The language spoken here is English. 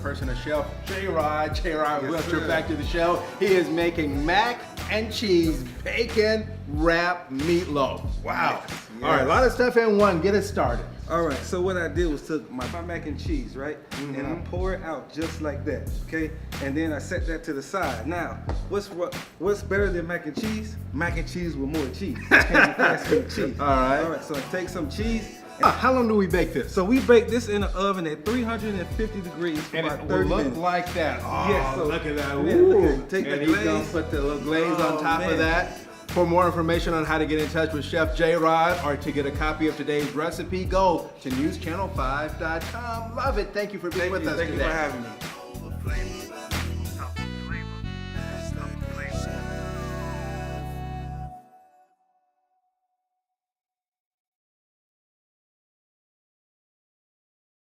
person of Chef Jerod. Jerod, Yes, welcome sir. back to the show. He is making mac and cheese bacon wrap meatloaf. Wow. Yes. All right, a lot of stuff in one. Get it started. All right, so what I did was took my mac and cheese, right? And I pour it out just like that, okay? And then I set that to the side. Now, what's better than mac and cheese? Mac and cheese with more cheese. Can't be faster than cheese. All right. All right, so I take some cheese. How long do we bake this? So we bake this in the oven at 350 degrees for And about it 30 will look minutes. like that. Oh, Yes, so- look at that. Man, Ooh. look at- take the and he's gonna glaze. put the little glaze on Oh, top of man. that. For more information on how to get in touch with Chef Jerod or to get a copy of today's recipe, go to newschannel5.com. Love it. Thank you for being with us Thank you today. for having me.